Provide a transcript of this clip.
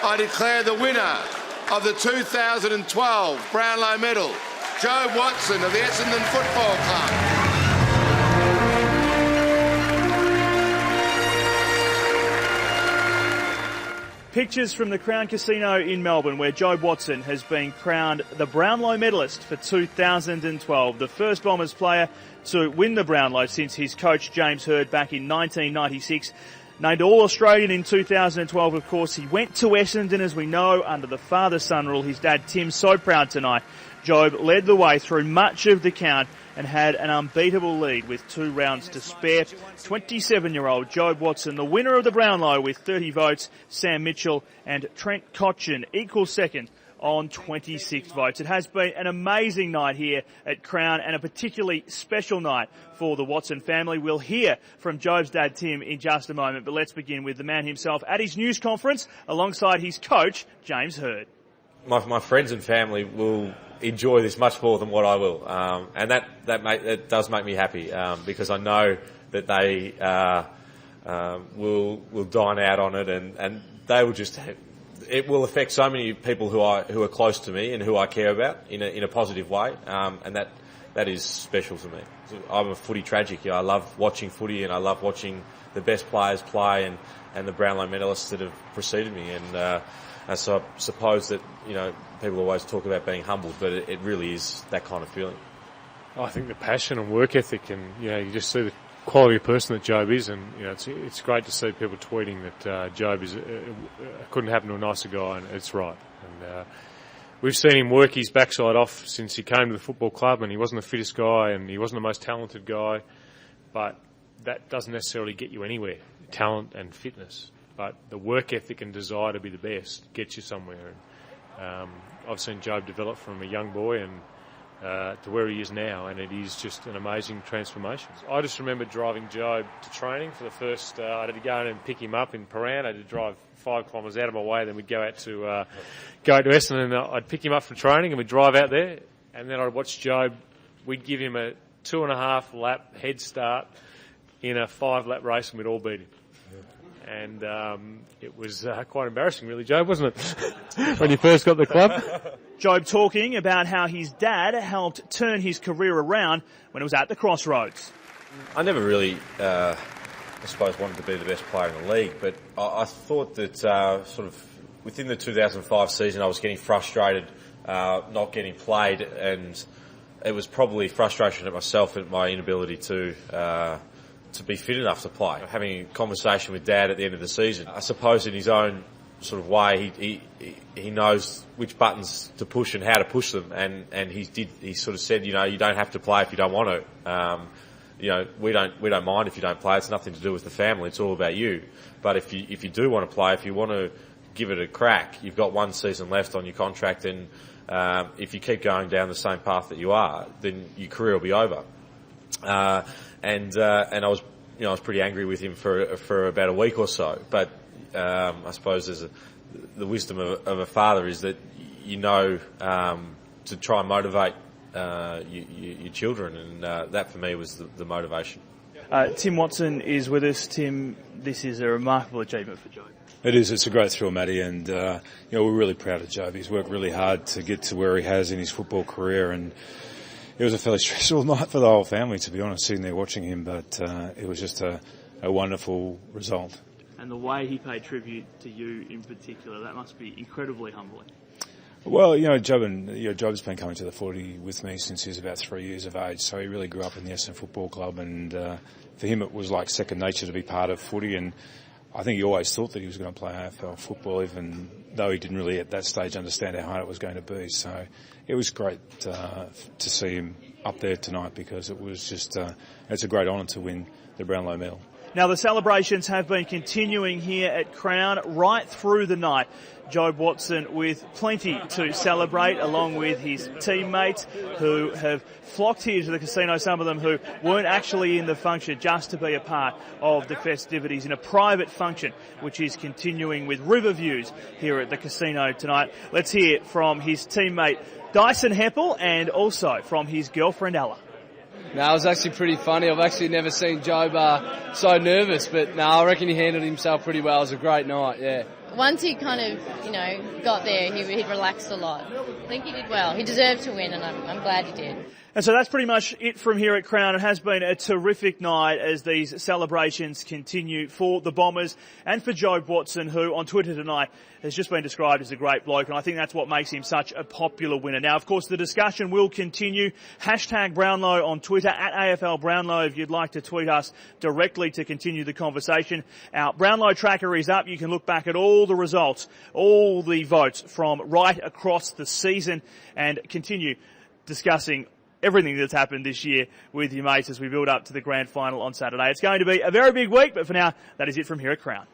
I declare the winner of the 2012 Brownlow Medal, Jobe Watson of the Essendon Football Club. Pictures from the Crown Casino in Melbourne, where Jobe Watson has been crowned the Brownlow Medalist for 2012, the first Bombers player to win the Brownlow since his coach James Hird back in 1996. Named All-Australian in 2012, of course, he went to Essendon, as we know, under the father-son rule. His dad, Tim, so proud tonight. Jobe led the way through much of the count and had an unbeatable lead with 2 rounds to spare. 27-year-old Jobe Watson, the winner of the Brownlow with 30 votes. Sam Mitchell and Trent Cotchin equal second on 26 votes. It has been an amazing night here at Crown and a particularly special night for the Watson family. We'll hear from Jobe's dad, Tim, in just a moment, but let's begin with the man himself at his news conference alongside his coach, James Hird. My friends and family will enjoy this much more than what I will, and that does make me happy, because I know that they will dine out on it, and they will just. It will affect so many people who are close to me and who I care about in a positive way, and that is special to me. I'm a footy tragic. I love watching footy, and I love watching the best players play, and the Brownlow medalists that have preceded me, and so I suppose that people always talk about being humbled, but it really is that kind of feeling. I think the passion and work ethic, and you just see the quality of person that Jobe is, and it's great to see people tweeting that Jobe is couldn't happen to a nicer guy, and it's right. And we've seen him work his backside off since he came to the football club, and he wasn't the fittest guy, and he wasn't the most talented guy, but that doesn't necessarily get you anywhere. Talent and fitness, but the work ethic and desire to be the best gets you somewhere. And I've seen Jobe develop from a young boy and to where he is now, and it is just an amazing transformation. I just remember driving Jobe to training for the first. I had to go in and pick him up in Paran. I had to drive 5 kilometres out of my way. Then we'd go out to Essendon, and I'd pick him up for training, and we'd drive out there, and then I'd watch Jobe. We'd give him a 2.5 lap head start in a 5-lap race, and we'd all beat him. And it was quite embarrassing, really, Jobe, wasn't it, when you first got the club? Jobe talking about how his dad helped turn his career around when it was at the crossroads. I never really, I suppose, wanted to be the best player in the league, but I thought that sort of within the 2005 season I was getting frustrated not getting played, and it was probably frustration at myself and my inability to be fit enough to play. Having a conversation with Dad at the end of the season, I suppose in his own sort of way, he knows which buttons to push and how to push them, and he sort of said, you don't have to play if you don't want to. We don't mind if you don't play. It's nothing to do with the family. It's all about you. But if you do want to play, if you want to give it a crack, you've got 1 season left on your contract, and if you keep going down the same path that you are, then your career will be over. And I was pretty angry with him for about a week or so. But I suppose the wisdom of a father is that to try and motivate your children, and that for me was the motivation. Tim Watson is with us. Tim, this is a remarkable achievement for Jobe. It is. It's a great thrill, Matty, and we're really proud of Jobe. He's worked really hard to get to where he has in his football career, and it was a fairly stressful night for the whole family, to be honest, sitting there watching him, but it was just a wonderful result. And the way he paid tribute to you in particular, that must be incredibly humbling. Well, Jobe's been coming to the footy with me since he was about 3 years of age, so he really grew up in the Essendon Football Club, and for him it was like second nature to be part of footy, and I think he always thought that he was going to play AFL football, even though he didn't really at that stage understand how hard it was going to be. So it was great to see him up there tonight, because it was just it's a great honour to win the Brownlow Medal. Now, the celebrations have been continuing here at Crown right through the night. Jobe Watson with plenty to celebrate, along with his teammates who have flocked here to the casino, some of them who weren't actually in the function, just to be a part of the festivities in a private function, which is continuing with river views here at the casino tonight. Let's hear from his teammate Dyson Heppell, and also from his girlfriend Ella. No, it was actually pretty funny. I've actually never seen Jobe so nervous, but no, I reckon he handled himself pretty well. It was a great night, yeah. once he kind of, you know, got there, he relaxed a lot. I think he did well. He deserved to win, and I'm glad he did. And so that's pretty much it from here at Crown. It has been a terrific night as these celebrations continue for the Bombers and for Jobe Watson, who on Twitter tonight has just been described as a great bloke, and I think that's what makes him such a popular winner. Now, of course, the discussion will continue. Hashtag Brownlow on Twitter, at AFL Brownlow, if you'd like to tweet us directly to continue the conversation. Our Brownlow tracker is up. You can look back at all the results, all the votes from right across the season, and continue discussing everything that's happened this year with your mates as we build up to the grand final on Saturday. It's going to be a very big week, but for now, that is it from here at Crown.